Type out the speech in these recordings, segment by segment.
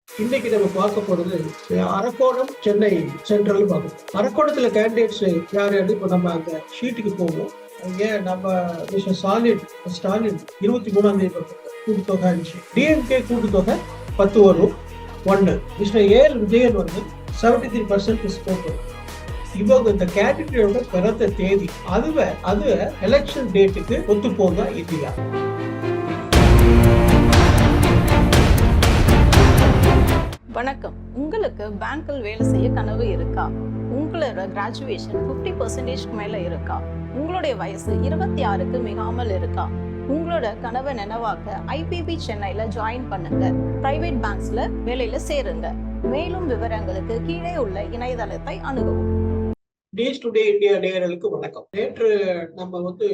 இன்னைக்கு நம்ம பார்க்க போறது அரக்கோணம் சென்னை சென்ட்ரல் பார்க்கணும். அரக்கோணத்துல கேண்டிடேட்ஸ் யார் யாரு இப்ப நம்ம அந்த ஷீட்டுக்கு போவோம். ஏன் நம்ம மிஸ்டர் ஸ்டாலின் 23ஆம் தேதி கூட்டுத்தொகை இருந்துச்சு. டிஎம்கே கூட்டுத்தொகை 10 வரும் 1. மிஸ்டர் ஏஎல் விஜயன் வந்து 73% ஸ்கோர் வரும். இவங்க இந்த கேண்டிடேட்டோட பிறந்த தேதி அது எலெக்ஷன் டேட்டுக்கு ஒத்து போக இல்லையா? வணக்கம். உங்களுக்கு பேங்க்கில் வேலை செய்ய கனவு இருக்கா? உங்களோட கிராஜுவேஷன் 50% மேல இருக்கா? உங்களுடைய வயசு 26க்கு மிகாமல் இருக்கா? உங்களோட கனவை நினைவாக்க ஐபிபி சென்னையில ஜாயின் பண்ணுங்க. பிரைவேட் பேங்க்ஸ்ல வேலையில சேருங்க. மேலும் விவரங்களுக்கு கீழே உள்ள இணையதளத்தை அணுகவும். டேஸ் டுடே இந்தியா நேயர்களுக்கு வணக்கம். நேற்று நம்ம வந்து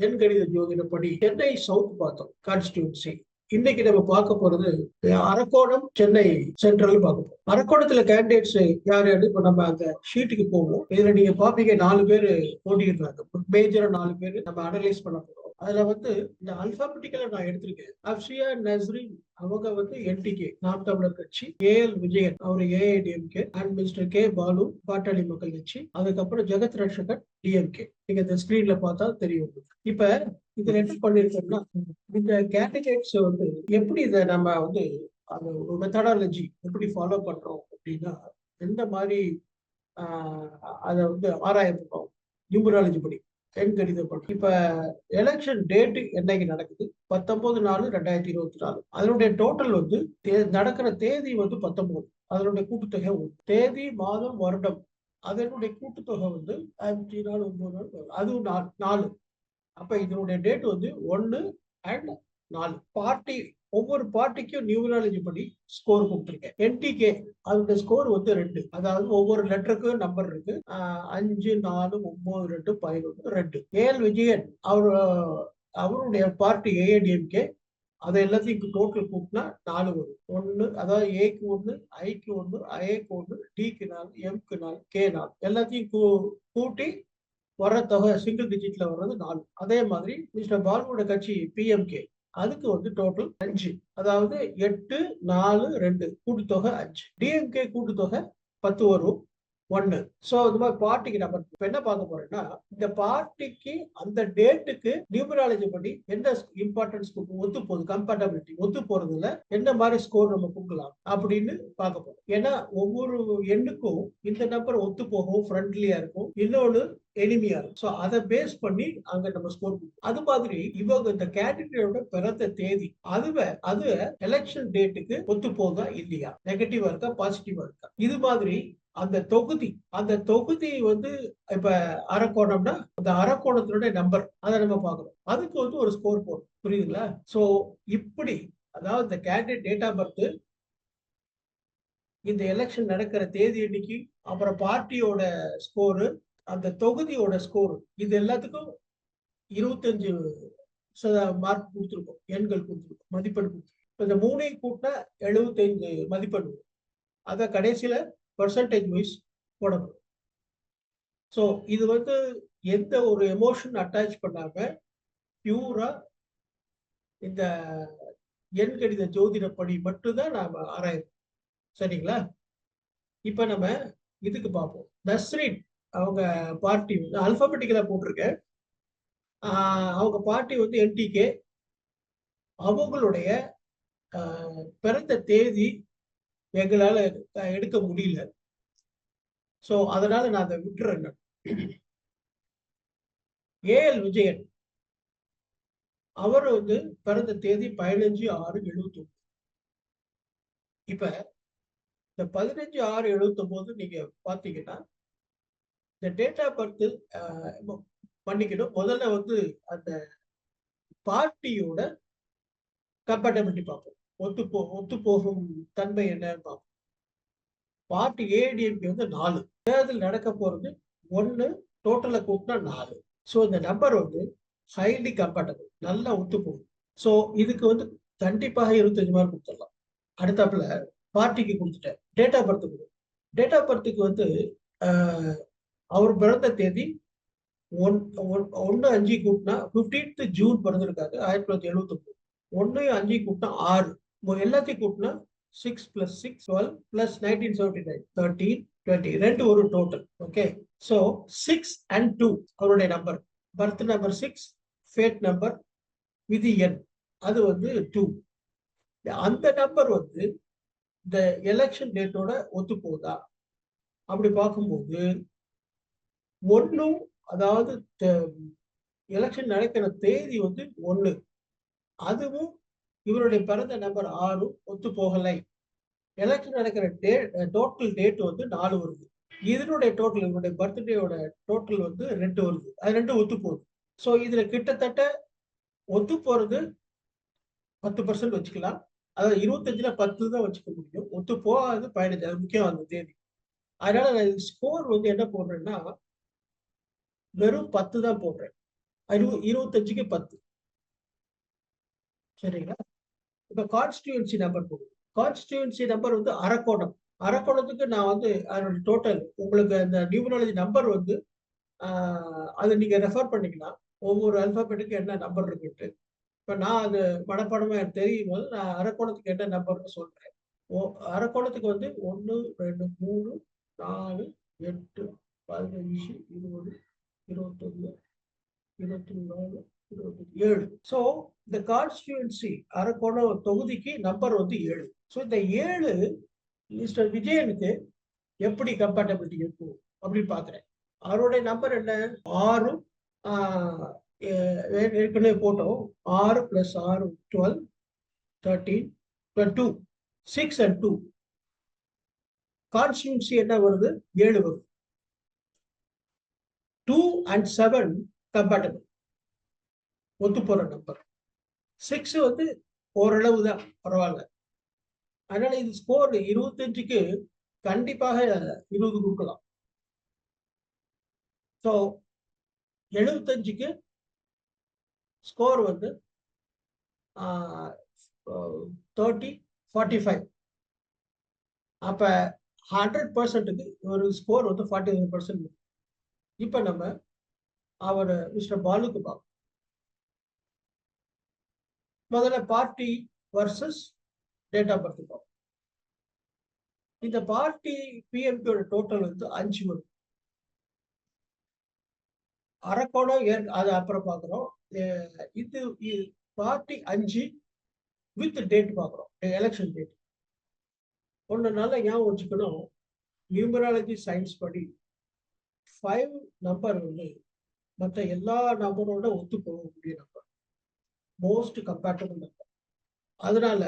எண் கணித ஜோதிடப்படி சென்னை சவுத் பார்த்தோம் கான்ஸ்டிடியூன்சி. இன்னைக்கு நம்ம பார்க்க போறது அரக்கோணம் சென்னை சென்ட்ரல் பார்க்க போறோம். அரக்கோணத்துல கேண்டிடேட்ஸ் யார் யாரு இப்ப நம்ம அந்த ஷீட்டுக்கு போவோம். இதுல நீங்க பாப்பீங்க 4 பேர் போட்டிடுறாங்க. மேஜரா 4 பேர் நம்ம அனலைஸ் பண்ண போறோம். அதுல வந்து இந்த அல்பாபெட்டிக்கலா நான் எடுத்திருக்கேன். அப்சியா நஸ்ரின் அவங்க வந்து என்டிகே நாம் தமிழர் கட்சி, ஏஎல் விஜயன் அவர் AIADMK and mister K Balu Pattali Makkal Katchi, அதுக்கப்புறம் ஜெகத் ரட்சகன் டிஎம்கே. நீங்க இந்த ஸ்கிரீன்ல பார்த்தா தெரியும். இப்ப இதுல என்ன பண்ணிருக்கோம்னா, இந்த கேண்டிடேட்ஸ் வந்து எப்படி இதை நம்ம வந்து அந்த ஒரு மெத்தடாலஜி எப்படி ஃபாலோ பண்றோம் அப்படின்னா, எந்த மாதிரி அதை வந்து ஆராயப்படுறோம் நியூமராலஜி படி எண் கணிதம் படி. இப்ப எலெக்ஷன் டேட்டு என்னைக்கு நடக்குது? 19/4/2024. அதனுடைய டோட்டல் வந்து நடக்கிற தேதி வந்து 19. அதனுடைய கூட்டுத்தொகை தேதி மாதம் வருடம் அதனுடைய கூட்டுத்தொகை வந்து 5 நாள் 9 நாள் அதுவும் 4. அப்ப இதனுடைய டேட் வந்து 1 and 4. பார்ட்டி ஒவ்வொரு பார்ட்டிக்கும் நியூமராலஜி படி ஸ்கோர் கொடுத்துருக்கேன். என்டிகே அதோட ஸ்கோர் வந்து 2. அதாவது ஒவ்வொரு லெட்டருக்கும் நம்பர் இருக்கு. 5 4 9 2 11 2. ஏஎல் விஜயன் அவருடைய பார்ட்டி ஏஐடிஎம்கே அதை எல்லாத்தையும் டோட்டல் கூட்டினா 4 வரும். 1 அதாவது ஏக்கு 1, ஐக்கு 1, ஐக்கு 1, டிக்கு 4, எம்க்கு 4, கே 4 எல்லாத்தையும் கூட்டி வர தொகை சிங்கிள் டிஜிட்ல வர்றது 4. அதே மாதிரி மிஸ்டர் பாலுவோட கட்சி பிஎம்கே அதுக்கு வந்து டோட்டல் 5. அதாவது 8 4 2 கூட்டுத்தொகை 5. டிஎம்கே கூட்டுத்தொகை 10 வரும் 1. சோ இந்த மாதிரி பார்ட்டிக்கு நம்ம இப்ப என்ன பார்க்க போறோம்னா, இந்த பார்ட்டிக்கு அந்த டேட்டுக்கு நியூமராலஜி படி என்ன இம்பார்ட்டன்ஸ் ஒத்து போகுது, கம்பேட்டபிலிட்டி ஒத்து போறதுல என்ன மாதிரி ஸ்கோர் நம்ம கொடுக்கலாம் அப்படின்னு பார்க்க போறோம். ஏன்னா ஒவ்வொரு எண்ணுக்கும் இந்த நம்பர் ஒத்து போகும், ஃப்ரெண்ட்லியா இருக்கும், இன்னொன்னு எளிமையா இருக்கும். சோ அதை பேஸ் பண்ணி அங்க நம்ம ஸ்கோர் கொடுப்போம். அது மாதிரி இவங்க இந்த கேண்டிடேட்டோட பிறந்த தேதி அது எலெக்ஷன் டேட்டுக்கு ஒத்து போதா இல்லையா, நெகட்டிவா இருக்கா பாசிட்டிவா இருக்கா, இது மாதிரி அந்த தொகுதி வந்து இப்ப அரக்கோணம்னா அந்த அரக்கோணத்தினுடைய நம்பர் அதை நம்ம பார்க்கணும். அதுக்கு வந்து ஒரு ஸ்கோர் போடும். புரியுதுங்களா? சோ இப்படி அதாவது இந்த கேண்டிடேட் டேட் ஆஃப் பர்த், இந்த எலெக்ஷன் நடக்கிற தேதி எண்ணிக்கை, அப்புறம் பார்ட்டியோட ஸ்கோரு, அந்த தொகுதியோட ஸ்கோர், இது எல்லாத்துக்கும் 25% மார்க் கொடுத்துருக்கோம், எண்கள் கொடுத்துருக்கோம், மதிப்பெண் கொடுத்துருக்கோம். இந்த 3ஐயும் கூட்டினா 75 மதிப்பெண். அதை கடைசியில பெர்சன்டேஜ் வைஸ் போடணும். ஸோ இது வந்து எந்த ஒரு எமோஷன் அட்டாச் பண்ணாம பியூரா இந்த எண் கணித ஜோதிடப்படி மட்டும்தான் நாம ஆராயணும். சரிங்களா? இப்ப நம்ம இதுக்கு பார்ப்போம். நஸ்ரின் அவங்க பார்ட்டி வந்து அல்பாபெட்டிக்கலா போட்டிருக்கேன். அவங்க பார்ட்டி வந்து என்டிகே. அவங்களுடைய பிறந்த தேதி எங்களால எடுக்க முடியல. சோ அதனால நான் அதை விட்டுறேன். ஏஎல் விஜயன் அவர் வந்து பிறந்த தேதி 15/6/79. இப்ப இந்த 15/6/79 நீங்க பாத்தீங்கன்னா இந்த டேட் ஆஃப் பர்த் பண்ணிக்கணும். முதல்ல வந்து அந்த பார்ட்டியோட கம்பேட்டபிலிட்டி பார்ப்போம். ஒத்து போகும் தன்மை என்னன்னு பார்ப்போம். பார்ட்டி ஏடிஎம்கே வந்து 4. தேர்தல் நடக்க போறது 1, டோட்டலை கூட்டினா 4. ஸோ இந்த நம்பர் வந்து ஹைலி கம்பேட்டபிள், நல்லா ஒத்து போகும். ஸோ இதுக்கு வந்து கண்டிப்பாக 25 மார்க் கொடுத்துடலாம். அடுத்தாப்புல பார்ட்டிக்கு கொடுத்துட்டேன். டேட் ஆஃப் பர்த்துக்கு வந்து அவர் பிறந்த தேதி 1 5 கூட்டினா 15th ஜூன் பிறந்திருக்காரு 1979. 1 5 கூட்டினா 6. எல்லாத்தையும் கூட்டினா 6 plus 6 12 plus 1979 13 20 ரெண்டு ஒரு டோட்டல். ஓகே, ஸோ 6 and 2 அவருடைய number, birth number 6, fate number விதி எண் அது வந்து 2. அந்த நம்பர் வந்து இந்த எலெக்ஷன் டேட்டோட ஒத்து போகுதா அப்படி பார்க்கும்போது ஒன்னும், அதாவது எலெக்ஷன் நடக்கிற தேதி வந்து 1, அதுவும் இவருடைய பிறந்த நம்பர் 6 ஒத்து போகலை. எலெக்ஷன் நடக்கிற டோட்டல் டேட் வந்து 4 வருது. இதனுடைய டோட்டல், இவருடைய பர்த்டேயோட டோட்டல் வந்து 2 வருது. அது 2 ஒத்து போகுது. ஸோ இதுல கிட்டத்தட்ட ஒத்து போறது 10% வச்சுக்கலாம். அதாவது 25ல 10 தான் வச்சுக்க முடியும். ஒத்து போகாது 15. அது முக்கியம் அந்த தேதி. அதனால நான் ஸ்கோர் வந்து என்ன போடுறேன்னா வெறும் 10 தான் போடுறேன். 25க்கு 10. சரிங்களா? இப்ப கான்ஸ்டியூன்சி நம்பர் போடுங்க. கான்ஸ்டியூன்சி நம்பர் வந்து அரக்கோணம். அரக்கோணத்துக்கு நான் வந்து அதோட டோட்டல் உங்களுக்கு அந்த நியூமராலஜி நம்பர் வந்து அதை நீங்க ரெஃபர் பண்ணிக்கலாம். ஒவ்வொரு அல்பாபெட்டுக்கு என்ன நம்பர் இருக்குன்ட்டு. இப்ப நான் அது மனப்பாடமா எனக்கு தெரியும் போது நான் அரக்கோணத்துக்கு என்ன நம்பர்னு சொல்றேன். அரக்கோணத்துக்கு வந்து 1 2 3 4 8 15 20 21 24 27. ஸோ இந்த கான்ஸ்டியூன்சி அரக்கோணம் தொகுதிக்கு நம்பர் வந்து 7. ஸோ இந்த 7 மிஸ்டர் விஜயனுக்கு எப்படி கம்பேட்டபிலிட்டி இருக்கும் அப்படின்னு பாக்குறேன். அவருடைய நம்பர் என்ன? 6, ஏற்கனவே போட்டோம். 6 + 6 12 13 2 6 and 2. கான்ஸ்டியூன்சி என்ன வருது? 7 வருது. 2 and 7 கம்பேட்டபிள், ஒத்து போற நம்பர். 6 வந்து ஓரளவு தான், பரவாயில்ல. அதனால இது ஸ்கோர் 25க்கு கண்டிப்பாக 20 கொடுக்கலாம். ஸோ 75க்கு ஸ்கோர் வந்து 30 45. அப்ப 100%க்கு ஒரு ஸ்கோர் வந்து 41%. இப்ப நம்ம அவர் மிஸ்டர் பாலுக்கு பார்ப்போம். முதல்ல party versus date of birth பார்ப்போம். இந்த பார்ட்டி பிஎம்கேயோட டோட்டல் வந்து 5 வரும். அரக்கோணம் அது அப்புறம் பார்க்குறோம். இது பார்ட்டி 5 வித் டேட் பார்க்குறோம், எலெக்ஷன் டேட். ஒன்று நல்லா ஞாபகம் வச்சுக்கணும், நியூமராலஜி சயின்ஸ் படி 5 நம்பர் வந்து மற்ற எல்லா நம்பரோட ஒத்து போகக்கூடிய நம்பர், மோஸ்ட் கம்பேட்டபிள் நம்பர். அதனால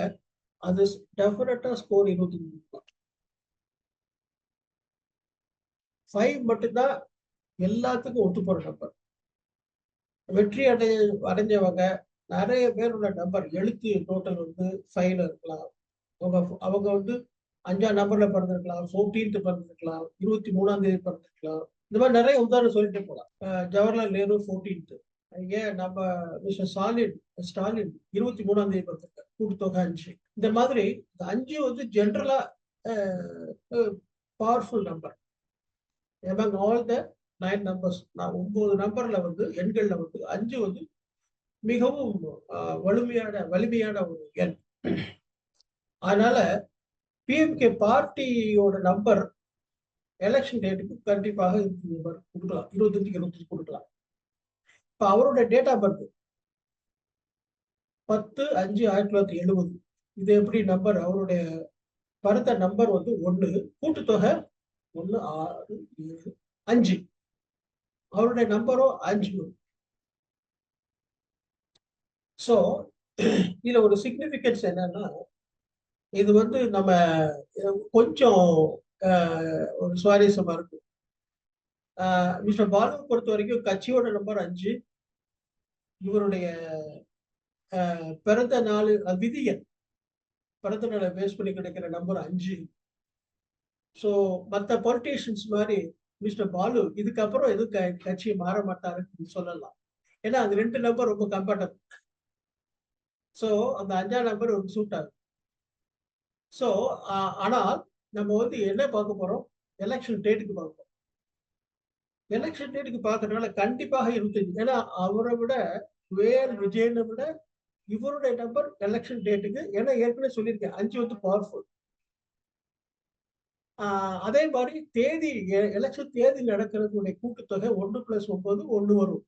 அது டெஃபினட்டா ஸ்கோர் 25. 5 மட்டும்தான் எல்லாத்துக்கும் ஒத்து போற நம்பர். வெற்றி அடைஞ்சவங்க நிறைய பேரோட நம்பர் எழுத்து டோட்டல் வந்து 5ல இருக்கலாம். அவங்க வந்து 5ஆம் நம்பர்ல பிறந்திருக்கலாம், 14th பிறந்திருக்கலாம், 23ஆம் தேதி பிறந்திருக்கலாம். இந்த மாதிரி நிறைய உதாரணம் சொல்லிட்டு போகலாம். ஜவஹர்லால் நேரு 14th. ஏன் நம்ம மிஸ்டர் ஸ்டாலின் 23ஆம் தேதி பிறந்திருக்காரு, கூட்டுத்தொகை 5. இந்த மாதிரி 5 வந்து ஜென்ரலா powerful number. among all the 9 numbers, நான் 9 நம்பர்ல வந்து எண்கள்ல வந்து 5 வந்து மிகவும் வலிமையான ஒரு எண். அதனால பிஎம்கே பார்ட்டியோட நம்பர் எலெக்ஷன் டேட்டுக்கு கண்டிப்பாக கொடுக்கலாம், 25க்கு 25 கொடுக்கலாம். இப்ப அவருடைய டேட் ஆஃப் பர்த் 10/5/1970. இது எப்படி நம்பர்? அவருடைய பிறந்த நம்பர் வந்து 1, கூட்டுத்தொகை 1 6 7 5. அவருடைய நம்பரும் 5. ஸோ இதுல ஒரு சிக்னிபிகன்ஸ் என்னன்னா, இது வந்து நம்ம கொஞ்சம் ஒரு சுவாரஸ்யமா இருக்கு. மிஸ்டர் பாலுவை பொறுத்த வரைக்கும் கட்சியோட நம்பர் 5, இவருடைய பிறந்த நாள் விதி எண், பிறந்த நாளை பேஸ் பண்ணி கிடைக்கிற நம்பர் 5. ஸோ மற்ற பொலிட்டீஷியன்ஸ் மாதிரி மிஸ்டர் பாலு இதுக்கப்புறம் எதுவும் கட்சியை மாற மாட்டாருன்னு சொல்லலாம். ஏன்னா அந்த 2 நம்பர் ரொம்ப கம்பேட்டபிள். ஸோ அந்த 5ஆம் நம்பர் ஒரு சூட் ஆகும். ஸோ ஆனால் நம்ம வந்து என்ன பார்க்க போறோம்? எலெக்ஷன் டேட்டுக்கு பார்க்க போறோம். எலெக்ஷன் டேட்டுக்கு பார்க்கறதுனால கண்டிப்பாக 25. ஏன்னா அவரை விட விஜயனை விட இவருடைய நம்பர் எலெக்ஷன் டேட்டுக்கு, ஏன்னா ஏற்கனவே சொல்லியிருக்கேன் 5 வந்து பவர்ஃபுல். அதே மாதிரி தேதி எலெக்ஷன் தேதி நடக்கிறதுடைய கூட்டுத்தொகை 1 + 9 1 வரும்.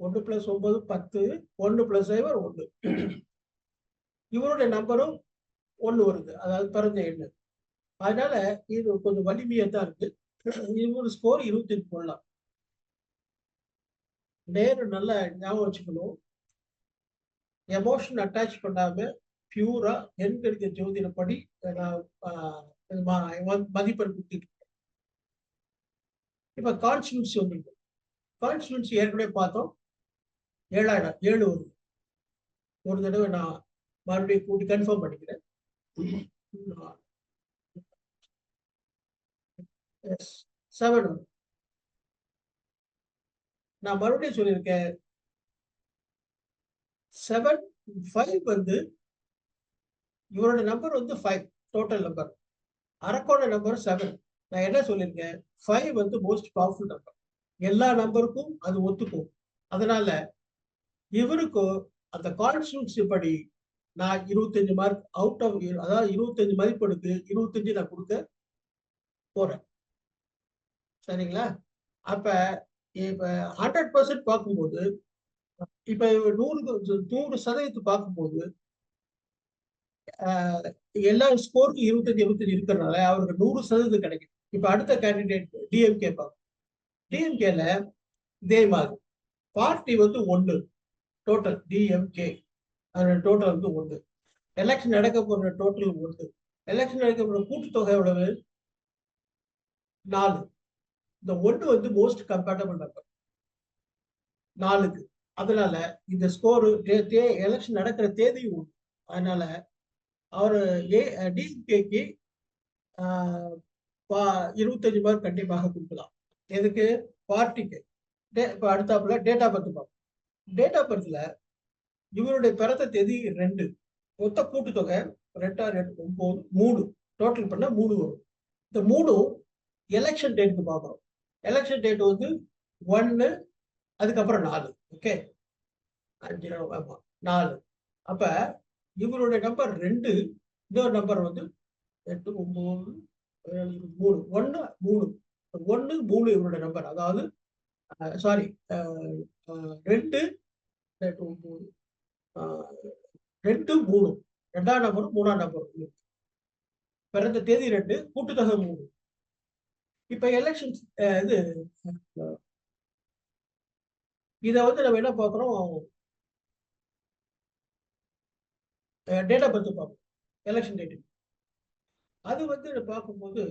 1 + 9 10, 1 + 0 1. இவருடைய நம்பரும் 1 வருது, அதாவது பிறந்த எண்ணு. அதனால இது கொஞ்சம் வலிமையா தான் இருக்கு. இவரு ஸ்கோர் 25 போடலாம். நேரு நல்லா ஞாபகம் வச்சுக்கணும். எமோஷன் அட்டாச் பண்ணாம பியூரா எண்கணித ஜோதிடப்படி மதிப்பெண் கொடுத்துட்டு. இப்ப கான்ஸ்டியூன்சி வந்துருக்கு. கான்ஸ்டியூன்சி ஏற்கனவே பார்த்தோம். 7000 7 வருது. ஒரு தடவை நான் மறுபடியும் கூட்டி கன்ஃபார்ம் பண்ணிக்கிறேன். 7 வரும். நான் மறுபடியும் சொல்லியிருக்கேன் 7 5 வந்து இவரோட நம்பர் வந்து 5 டோட்டல் நம்பர். அரக்கோட நம்பர் 7. நான் என்ன சொல்லியிருக்கேன், 5 வந்து மோஸ்ட் பவர்ஃபுல் நம்பர். எல்லா நம்பருக்கும் அது ஒத்துக்கும். அதனால இவருக்கும் அந்த கான்ஸ்டியூன்சி படி நான் 25 மார்க் அவுட் ஆஃப், அதாவது 25 மதிப்பெடுக்கு 25 நான் கொடுக்க போறேன். சரிங்களா? அப்ப இப்ப 100% பார்க்கும்போது, இப்ப 100% பார்க்கும்போது எல்லா ஸ்கோருக்கும் 25 இருக்கிறதுனால அவருக்கு 100% கிடைக்கும். இப்ப அடுத்த கேண்டிடேட் டிஎம்கே பார்க்கும். டிஎம்கேல இதே மாதிரி பார்ட்டி வந்து 1 டோட்டல் டிஎம்கே, டோட்டல் வந்து 1. எலெக்ஷன் நடக்க போற டோட்டல் 1. எலெக்ஷன் நடக்க போற கூட்டுத்தொகை எவ்வளவு? 4. இந்த 1 வந்து மோஸ்ட் கம்பேட்டபிள் நம்பர் 4க்கு. அதனால இந்த ஸ்கோரு எலெக்ஷன் நடக்கிற தேதி 1. அதனால அவரு டிஎம்கேக்கு 25 மார்க் கண்டிப்பாக கொடுக்கலாம். எதுக்கு? பார்ட்டிக்கு. இப்ப அடுத்தாப்புல டேட் ஆஃப் பர்த் பார்ப்போம். டேட் ஆஃப் பர்த்ல இவருடைய பிறந்த தேதி 2. மொத்த கூட்டுத்தொகை 2 2 9 3. டோட்டல் பண்ணா 3 வரும். இந்த 3 எலெக்ஷன் டேட்டுக்கு பார்க்குறோம். எலெக்ஷன் டேட் வந்து 1, அதுக்கப்புறம் 4. ஓகே, 5 4. அப்ப இவருடைய நம்பர் 2, இன்னொரு நம்பர் வந்து 8 9 7 3 1 3 1 3 இவருடைய நம்பர். அதாவது சாரி 2 2 3 2ஆம் நம்பரும் 3ஆம் நம்பரும். பிறந்த தேதி 2, கூட்டுத்தொகை 3. இப்ப எலெக்ஷன் இது இத வந்து நம்ம என்ன பார்க்கிறோம், டேட் ஆஃப் பர்த் பார்ப்போம். எலெக்ஷன் டேட் அது வந்து பார்க்கும்போது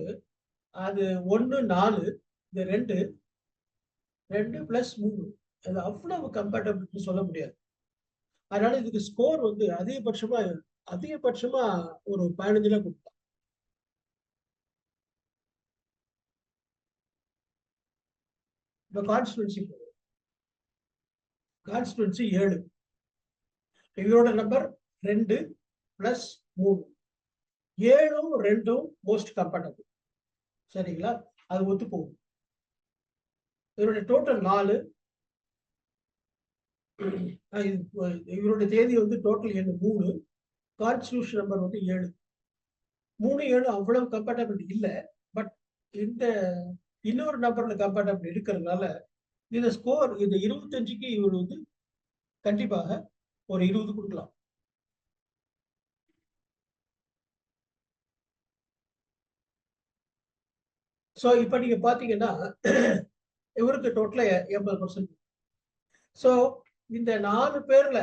அது 1 4, இந்த 2 2 + 3 அது அவ்வளவு கம்பேட்டபிள் சொல்ல முடியாது. அதனால இதுக்கு ஸ்கோர் வந்து அதிகபட்சமா ஒரு 15 கொடுக்கலாம். இப்ப கான்ஸ்டியூன்சி 7. இவரோட நம்பர் 2 + 3. 7ம் 2ம் மோஸ்ட் கம்பேட்டபிள். சரிங்களா? அது ஒத்து போகும். இவருடைய டோட்டல் 4. இவருடைய தேதி வந்து டோட்டல் எண் 3. கான்ஸ்டியூஷன் நம்பர் வந்து 7. 3 7 அவ்வளவு கம்பேட்டபிள் இல்ல. பட் இந்த இன்னொரு நம்பர்ல கம்பேட்டபிள் இருக்கிறதுனால இந்த ஸ்கோர் இந்த 25க்கு இவர் வந்து கண்டிப்பாக ஒரு 20 கொடுக்கலாம். சோ இப்ப நீங்க பாத்தீங்கன்னா இவருக்கு டோட்டலா 80%. சோ இந்த 4 பேர்ல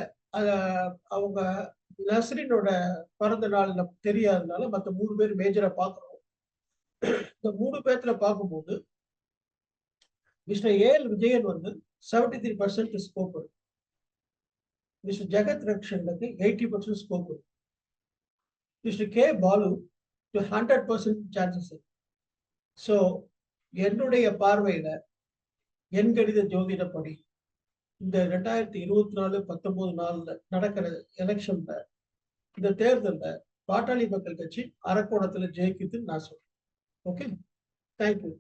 அவங்க நஸ்ரினோட பிறந்த நாள் நமக்கு தெரியாதனால மத்த 3 பேர் மேஜரா பாக்குறோம். இந்த 3 பேர்ல பார்க்கும்போது மிஸ்டர் ஏஎல் விஜயன் வந்து 73% ஸ்கோப் இருக்கு. மிஸ்டர் ஜெகத் ரக்ஷனுக்கு 80% ஸ்கோப் இருக்கு. மிஸ்டர் கே பாலு 100% சான்சஸ் இருக்கு. சோ என்னுடைய பார்வையில எண்கணித ஜோதிடப்படி இந்த 2024 19 நாள்ல நடக்கிற எலெக்ஷன்ல, இந்த தேர்தல்ல பாட்டாளி மக்கள் கட்சி அரக்கோணத்துல ஜெயிக்குதுன்னு நான் சொல்றேன். Okay, thank you.